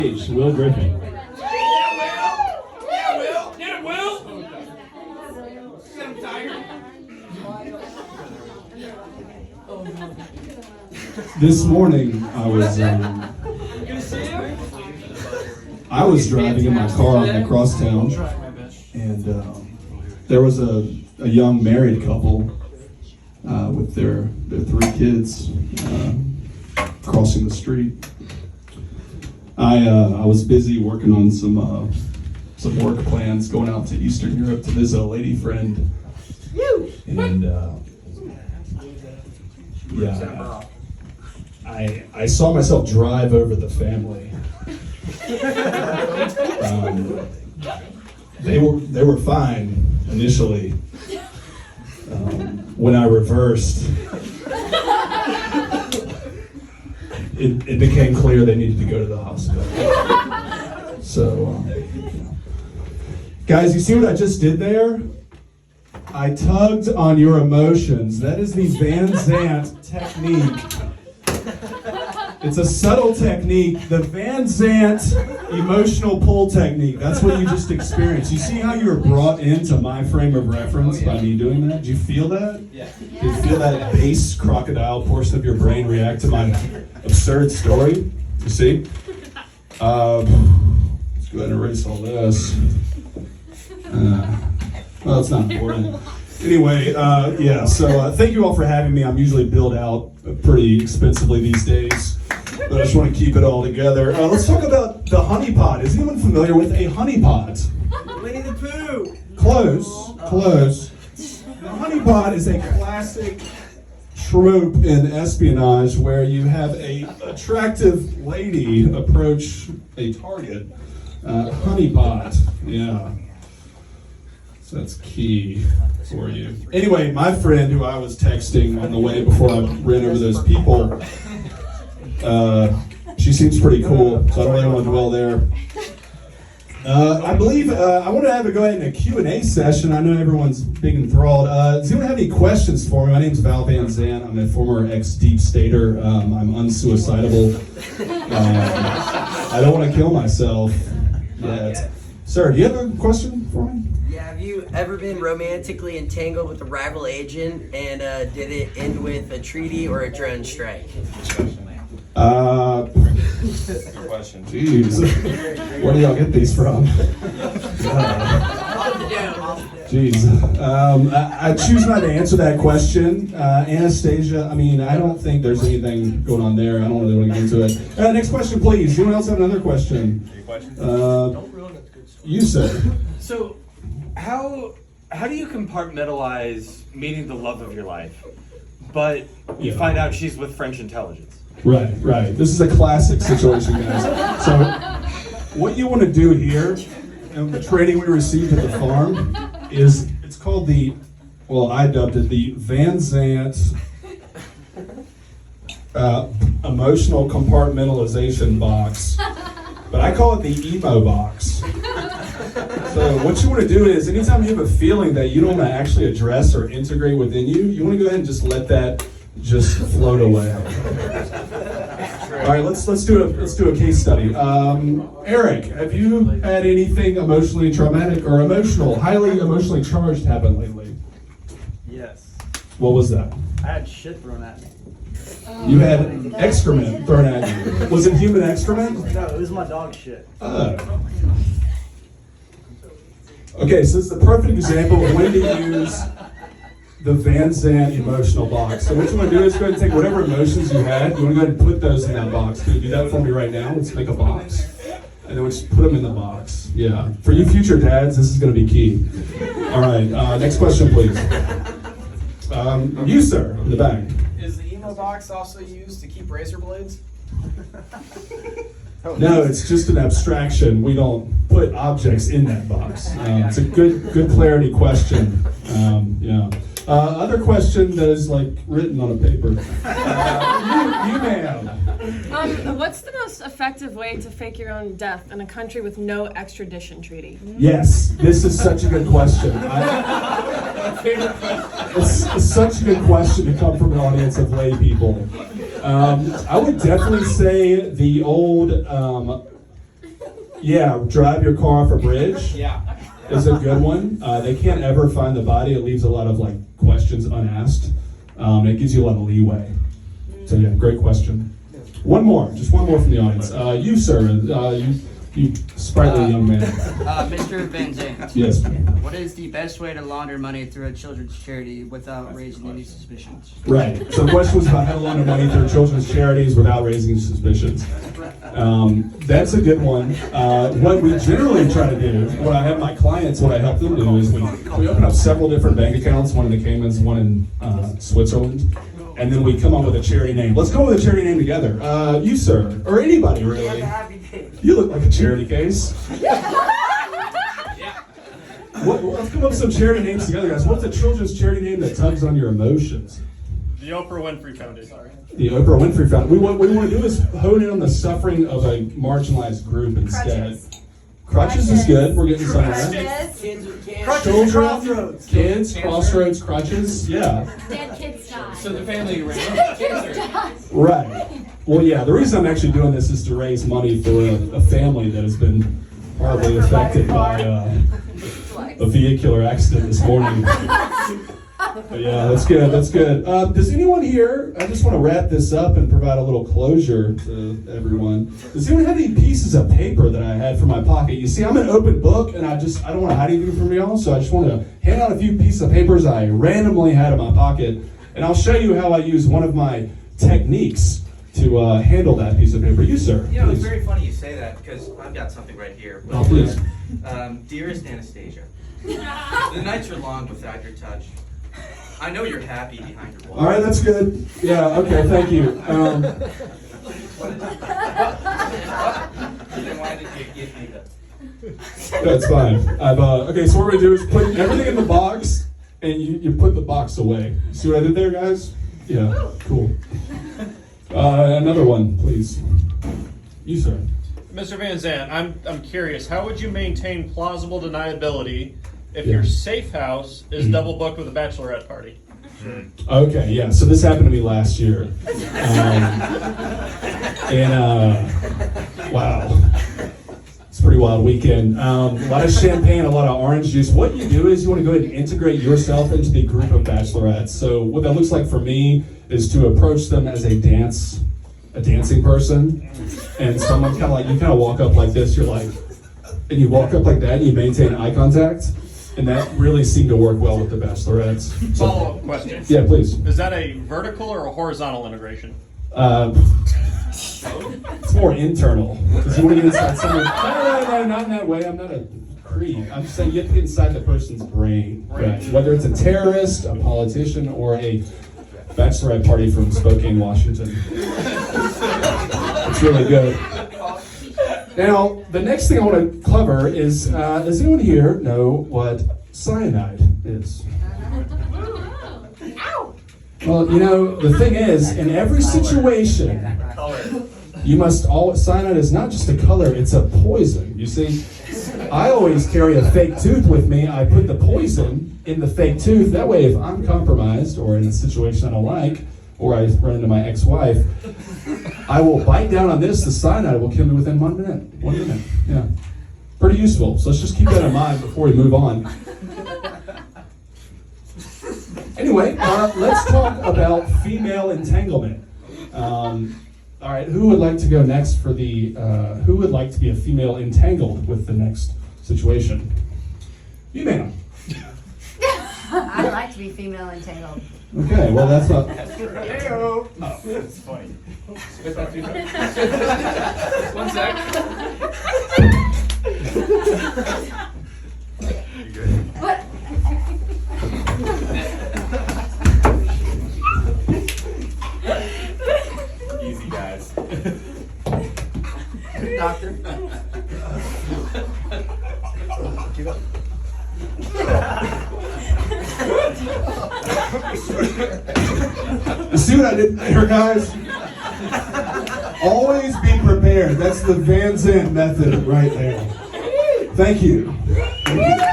Will Griffin. This morning I was driving in my car on across town, and there was a young married couple with their 3 kids crossing the street. I was busy working on some work plans, going out to Eastern Europe to visit a lady friend, and I saw myself drive over the family. They were fine initially. When I reversed, it became clear they needed to go to the hospital. So, guys, you see what I just did there? I tugged on your emotions. That is the Van Zant technique. It's a subtle technique, the Van Zant emotional pull technique. That's what you just experienced. You see how you were brought into my frame of reference by me doing that? Did you feel that? Yeah. Did you feel that base crocodile portion of your brain react to my absurd story? You see? Let's go ahead and erase all this. Well, it's not important. Anyway, so thank you all for having me. I'm usually billed out pretty expensively these days, but I just want to keep it all together. Let's talk about the honeypot. Is anyone familiar with a honeypot? Winnie the Pooh! Close. The honeypot is a classic trope in espionage where you have a attractive lady approach a target. Honeypot, yeah. So that's key for you. Anyway, my friend who I was texting on the way before I ran over those people, she seems pretty cool, so I don't really want to dwell there. I believe I want to have a go ahead in a Q&A session. I know everyone's big enthralled. Does anyone have any questions for me? My name's Val Van Zant. I'm a former ex-deep stater. I'm unsuicidable. I don't want to kill myself yet. Sir, do you have a question for me? Yeah, have you ever been romantically entangled with a rival agent, and did it end with a treaty or a drone strike? Good question. Jeez. Where do y'all get these from? Jeez. I choose not to answer that question. Anastasia, I mean, I don't think there's anything going on there. I don't really want to get into it. Next question, please. Anyone else have another question? Any questions? You said. So, how do you compartmentalize meeting the love of your life, but you find out she's with French intelligence? Right. This is a classic situation, guys. So, what you want to do here, and the training we received at the farm, is it's called I dubbed it the Van Zant emotional compartmentalization box, but I call it the emo box. So what you want to do is, anytime you have a feeling that you don't want to actually address or integrate within you, you want to go ahead and just let that just float away. All right, let's do a case study. Eric, have you had anything emotionally traumatic or highly emotionally charged happen lately? Yes. What was that? I had shit thrown at me. You had excrement thrown at you. Was it human excrement? No, it was my dog shit. Okay, so this is the perfect example of when to use the Van Zant emotional box. So what you want to do is go ahead and take whatever emotions you had, you want to go ahead and put those in that box. Can you do that for me right now? Let's make a box. And then we'll just put them in the box. Yeah. For you future dads, this is going to be key. All right, next question, please. You, sir, in the back. Is the emo box also used to keep razor blades? No, it's just an abstraction. We don't put objects in that box. It's a good clarity question. Other question that is like written on a paper. You ma'am. What's the most effective way to fake your own death in a country with no extradition treaty? Yes, this is such a good question. It's such a good question to come from an audience of lay people. I would definitely say the old Yeah, drive your car off a bridge. Yeah. Is a good one. They can't ever find the body. It leaves a lot of like questions unasked. It gives you a lot of leeway. So yeah, great question. Just one more from the audience. You, sir, you sprightly young man. Mr. Van Zant. Yes. What is the best way to launder money through a children's charity without raising any suspicions? Right. So the question was about how to launder money through children's charities without raising suspicions. That's a good one. What we generally try to do, what I have my clients, what I help them do is we open up several different bank accounts, one in the Caymans, one in Switzerland, and then we come up with a charity name. Let's come up with a charity name together. You, sir, or anybody really. You look like a charity case. Let's come up with some charity names together, guys. What's a children's charity name that tugs on your emotions? The Oprah Winfrey Foundation. The Oprah Winfrey Foundation. What we want to do is hone in on the suffering of a marginalized group instead. Crutches is good. We're getting some of that. Kids with cancer. Crutches, crossroads. Kids, crossroads, crutches. Yeah. Dead kids die. So the family ran. Right. Well, yeah. The reason I'm actually doing this is to raise money for a family that has been horribly affected by a vehicular accident this morning. But yeah, that's good. That's good. Does anyone here? I just want to wrap this up and provide a little closure to everyone. Does anyone have any pieces of paper that I had for my pocket? You see, I'm an open book, and I don't want to hide anything from y'all. So I just want to hand out a few pieces of papers I randomly had in my pocket, and I'll show you how I use one of my techniques to handle that piece of paper. You, sir. You know, it's please. very funny you say that because I've got something right here. Oh, please. Dearest Anastasia, the nights are long without your touch. I know you're happy behind your wall. All right, that's good. Yeah, okay, thank you. Then why did you give me that? That's fine. Okay, so what we're gonna do is put everything in the box, and you put the box away. See what I did there, guys? Yeah, cool. Another one, please. You, sir. Mr. Van Zant, I'm curious. How would you maintain plausible deniability if your safe house is double booked with a bachelorette party? Okay, yeah. So this happened to me last year, wow, it's a pretty wild weekend. A lot of champagne, a lot of orange juice. What you do is you want to go ahead and integrate yourself into the group of bachelorettes. So what that looks like for me is to approach them as a dancing person, and someone you kind of walk up like this. You're like, and you walk up like that, and you maintain eye contact. And that really seemed to work well with the bachelorettes. So, Follow-up question. yeah, please. Is that a vertical or a horizontal integration? It's more internal. Because you want to get inside someone. No, not in that way. I'm not a creep. I'm just saying you have to get inside the person's brain. Right. Whether it's a terrorist, a politician, or a bachelorette party from Spokane, Washington. It's really good. Now, the next thing I want to cover is, does anyone here know what cyanide is? Well, you know, the thing is, in every situation, cyanide is not just a color, it's a poison. You see, I always carry a fake tooth with me. I put the poison in the fake tooth. That way, if I'm compromised or in a situation I don't like, or I run into my ex-wife, I will bite down on this. The cyanide will kill me within 1 minute. 1 minute, yeah. Pretty useful. So let's just keep that in mind before we move on. Anyway, let's talk about female entanglement. All right, who would like to go next for the, who would like to be a female entangled with the next situation? You, ma'am. I'd like to be female entangled. Okay, well that's not. Heyo. Oh, that's funny. One sec. You good? What? Easy, guys. Doctor. Give up. See what I did there, guys? Always be prepared. That's the Van Zant method right there. Thank you. Thank you.